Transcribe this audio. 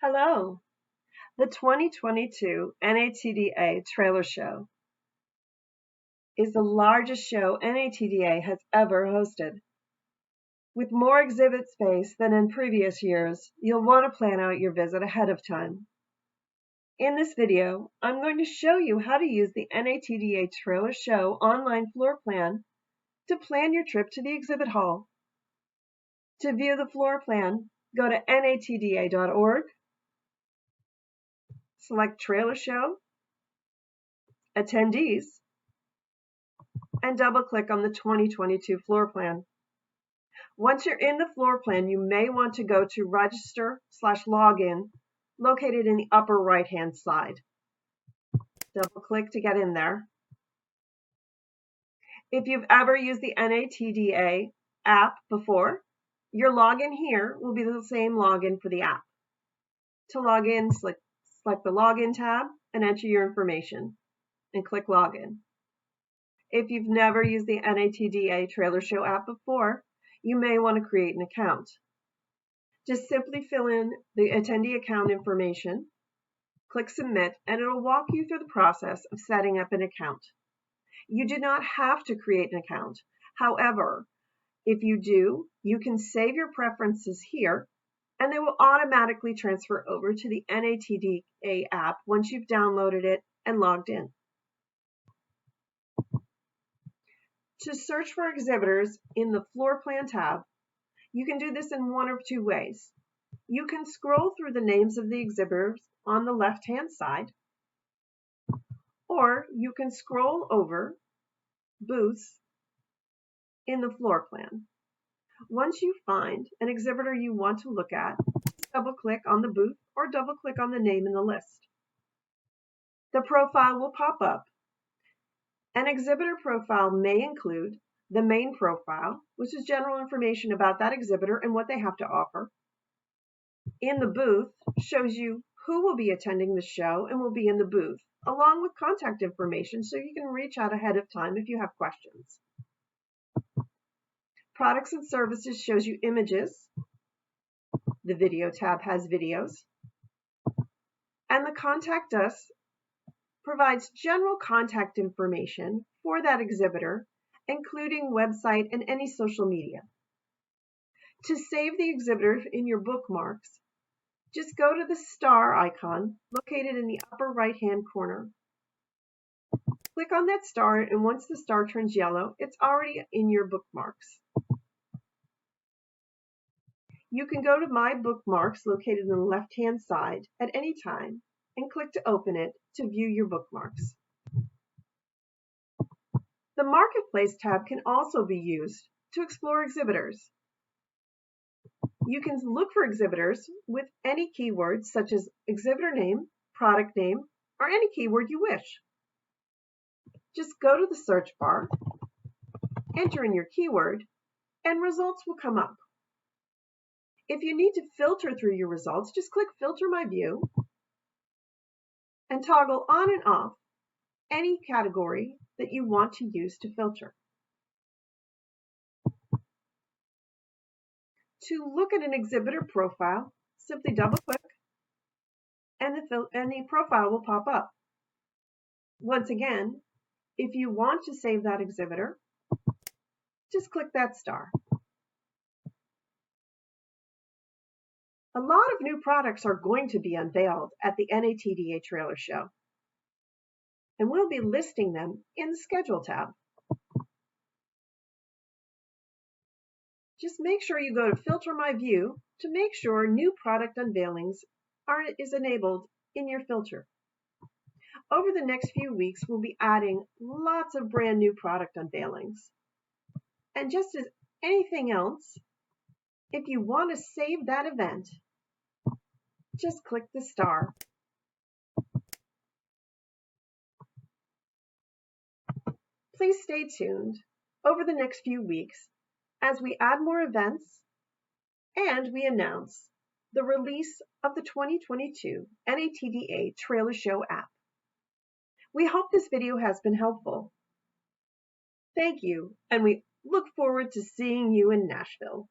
Hello. The 2022 NATDA Trailer Show is the largest show NATDA has ever hosted. With more exhibit space than in previous years, you'll want to plan out your visit ahead of time. In this video, I'm going to show you how to use the NATDA Trailer Show online floor plan to plan your trip to the exhibit hall. To view the floor plan, go to natda.org. Select Trailer Show, Attendees, and double-click on the 2022 floor plan. Once you're in the floor plan, you may want to go to Register/Login, located in the upper right-hand side. Double-click to get in there. If you've ever used the NATDA app before, your login here will be the same login for the app. To log in, select the Login tab and enter your information, and click Login. If you've never used the NATDA Trailer Show app before, you may want to create an account. Just simply fill in the attendee account information, click Submit, and it'll walk you through the process of setting up an account. You do not have to create an account. However, if you do, you can save your preferences here, and they will automatically transfer over to the NATDA app once you've downloaded it and logged in. To search for exhibitors in the Floor Plan tab, you can do this in one of two ways. You can scroll through the names of the exhibitors on the left-hand side, or you can scroll over Booths in the Floor Plan. Once you find an exhibitor you want to look at, double-click on the booth or double-click on the name in the list. The profile will pop up. An exhibitor profile may include the main profile, which is general information about that exhibitor and what they have to offer. In the booth shows you who will be attending the show and will be in the booth, along with contact information so you can reach out ahead of time if you have questions. Products and Services shows you images. The Video tab has videos. And the Contact Us provides general contact information for that exhibitor, including website and any social media. To save the exhibitor in your bookmarks, just go to the star icon located in the upper right-hand corner. Click on that star, and once the star turns yellow, it's already in your bookmarks. You can go to My Bookmarks located on the left-hand side at any time and click to open it to view your bookmarks. The Marketplace tab can also be used to explore exhibitors. You can look for exhibitors with any keywords such as exhibitor name, product name, or any keyword you wish. Just go to the search bar, enter in your keyword, and results will come up. If you need to filter through your results, just click Filter My View and toggle on and off any category that you want to use to filter. To look at an exhibitor profile, simply double-click and the profile will pop up. Once again, if you want to save that exhibitor, just click that star. A lot of new products are going to be unveiled at the NATDA Trailer Show, and we'll be listing them in the Schedule tab. Just make sure you go to Filter My View to make sure new product unveilings is enabled in your filter. Over the next few weeks, we'll be adding lots of brand new product unveilings. And just as anything else, if you want to save that event, just click the star. Please stay tuned over the next few weeks as we add more events and we announce the release of the 2022 NATDA Trailer Show app. We hope this video has been helpful. Thank you, and we look forward to seeing you in Nashville.